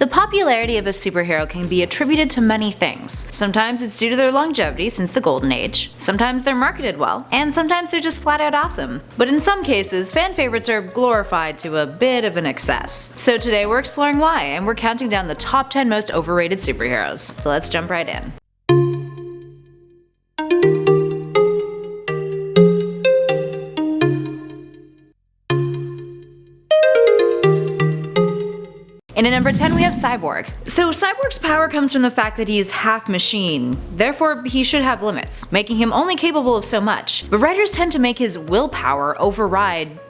The popularity of a superhero can be attributed to many things. Sometimes it's due to their longevity since the Golden Age, sometimes they're marketed well, and sometimes they're just flat out awesome. But in some cases, fan favorites are glorified to a bit of an excess. So today we're exploring why, and we're counting down the top 10 most overrated superheroes. So let's jump right in. And at number 10 we have Cyborg. So Cyborg's power comes from the fact that he is half machine, therefore he should have limits, making him only capable of so much. But writers tend to make his willpower override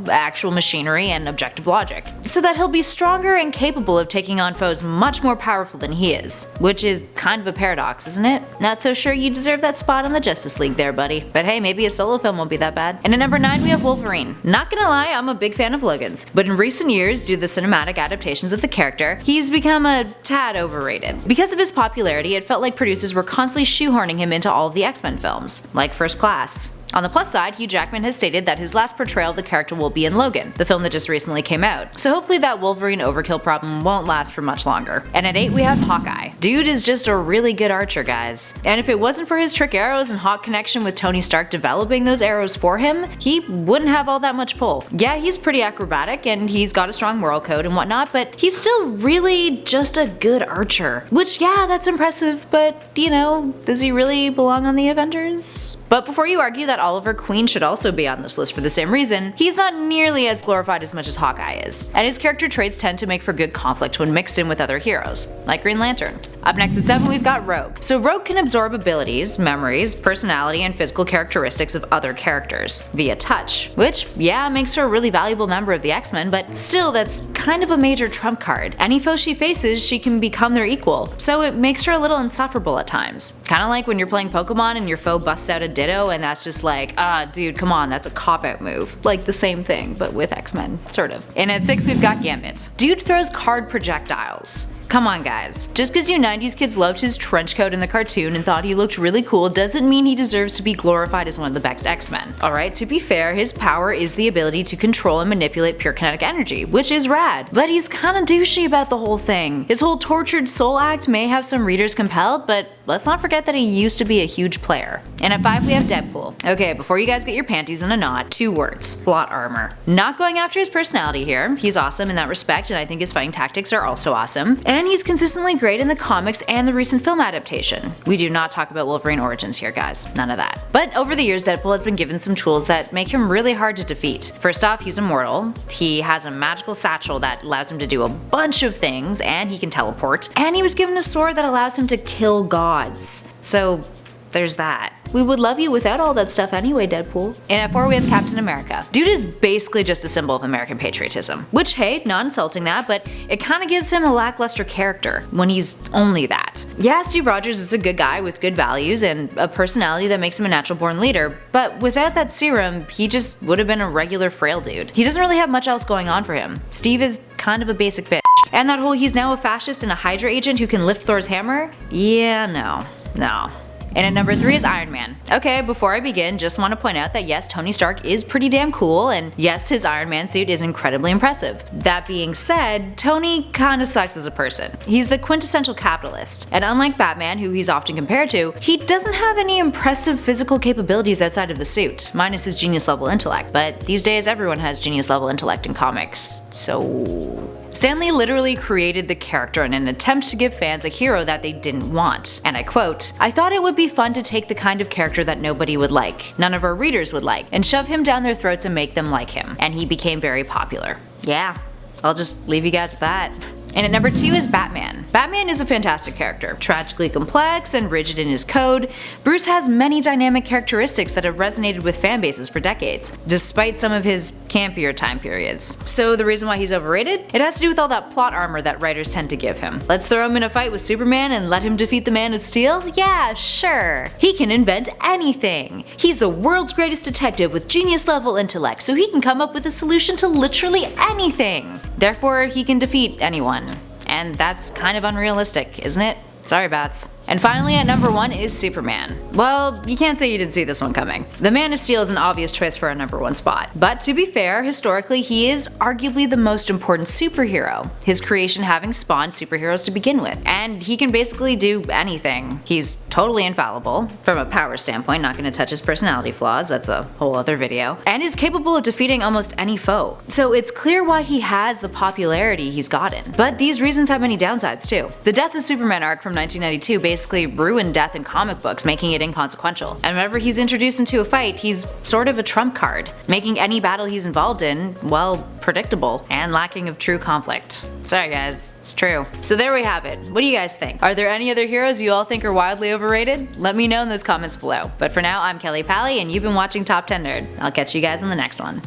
actual machinery and objective logic, so that he'll be stronger and capable of taking on foes much more powerful than he is. Which is kind of a paradox, isn't it? Not so sure you deserve that spot on the Justice League there, buddy. But hey, maybe a solo film won't be that bad. And at number 9 we have Wolverine. Not gonna lie, I'm a big fan of Logan's, but in recent years, due to the cinematic adaptations of the character, he's become a tad overrated. Because of his popularity, it felt like producers were constantly shoehorning him into all of the X-Men films, like First Class. On the plus side, Hugh Jackman has stated that his last portrayal of the character will be in Logan, the film that just recently came out, so hopefully that Wolverine overkill problem won't last for much longer. And at 8 we have Hawkeye. Dude is just a really good archer, guys. And if it wasn't for his trick arrows and hot connection with Tony Stark developing those arrows for him, he wouldn't have all that much pull. Yeah, he's pretty acrobatic and he's got a strong moral code and whatnot, but he's still really just a good archer. Which, yeah, that's impressive, but does he really belong on the Avengers? But before you argue that Oliver Queen should also be on this list for the same reason, he's not nearly as glorified as much as Hawkeye is, and his character traits tend to make for good conflict when mixed in with other heroes, like Green Lantern. Up next at 7 we've got Rogue. So Rogue can absorb abilities, memories, personality, and physical characteristics of other characters via touch, which, yeah, makes her a really valuable member of the X-Men, but still that's kind of a major trump card. Any foe she faces, she can become their equal, so it makes her a little insufferable at times. Kinda like when you're playing Pokemon and your foe busts out a Ditto and that's just like, dude, come on, that's a cop-out move. Like the same thing, but with X-Men, sort of. And at 6 we've got Gambit. Dude throws card projectiles. Come on guys, just cause you 90s kids loved his trench coat in the cartoon and thought he looked really cool doesn't mean he deserves to be glorified as one of the best X-Men. Alright, to be fair, his power is the ability to control and manipulate pure kinetic energy, which is rad, but he's kinda douchey about the whole thing. His whole tortured soul act may have some readers compelled, but let's not forget that he used to be a huge player. And at 5 we have Deadpool. Okay, before you guys get your panties in a knot, 2 words: plot armor. Not going after his personality here, he's awesome in that respect and I think his fighting tactics are also awesome. And he's consistently great in the comics and the recent film adaptation. We do not talk about Wolverine origins here guys, none of that. But over the years Deadpool has been given some tools that make him really hard to defeat. First off, he's immortal, he has a magical satchel that allows him to do a bunch of things, and he can teleport, and he was given a sword that allows him to kill gods. So there's that. We would love you without all that stuff anyway, Deadpool. And at 4 we have Captain America. Dude is basically just a symbol of American patriotism. Which, hey, not insulting that, but it kinda gives him a lackluster character when he's only that. Yeah, Steve Rogers is a good guy with good values and a personality that makes him a natural born leader, but without that serum, he just would have been a regular frail dude. He doesn't really have much else going on for him. Steve is kind of a basic bitch. And that whole he's now a fascist and a Hydra agent who can lift Thor's hammer? Yeah, no. And at number 3 is Iron Man. Okay, before I begin, just want to point out that yes, Tony Stark is pretty damn cool, and yes, his Iron Man suit is incredibly impressive. That being said, Tony kinda sucks as a person. He's the quintessential capitalist, and unlike Batman, who he's often compared to, he doesn't have any impressive physical capabilities outside of the suit, minus his genius level intellect, but these days everyone has genius level intellect in comics, so... Stan Lee literally created the character in an attempt to give fans a hero that they didn't want. And I quote, "I thought it would be fun to take the kind of character that nobody would like, none of our readers would like, and shove him down their throats and make them like him. And he became very popular." Yeah, I'll just leave you guys with that. And at number 2 is Batman. Batman is a fantastic character, tragically complex and rigid in his code. Bruce has many dynamic characteristics that have resonated with fan bases for decades, despite some of his campier time periods. So the reason why he's overrated? It has to do with all that plot armor that writers tend to give him. Let's throw him in a fight with Superman and let him defeat the Man of Steel? Yeah, sure. He can invent anything. He's the world's greatest detective with genius level intellect, so he can come up with a solution to literally anything. Therefore, he can defeat anyone. And that's kind of unrealistic, isn't it? Sorry, Bats. And finally at number 1 is Superman. Well, you can't say you didn't see this one coming. The Man of Steel is an obvious choice for a number 1 spot. But to be fair, historically he is arguably the most important superhero, his creation having spawned superheroes to begin with. And he can basically do anything. He's totally infallible, from a power standpoint, not gonna touch his personality flaws, that's a whole other video, and is capable of defeating almost any foe. So it's clear why he has the popularity he's gotten. But these reasons have many downsides too. The Death of Superman arc from 1992 basically ruined death in comic books, making it inconsequential. And whenever he's introduced into a fight, he's sort of a trump card, making any battle he's involved in, well, predictable and lacking of true conflict. Sorry guys, it's true. So there we have it. What do you guys think? Are there any other heroes you all think are wildly overrated? Let me know in those comments below. But for now, I'm Kelly Pally and you've been watching Top 10 Nerd. I'll catch you guys in the next one.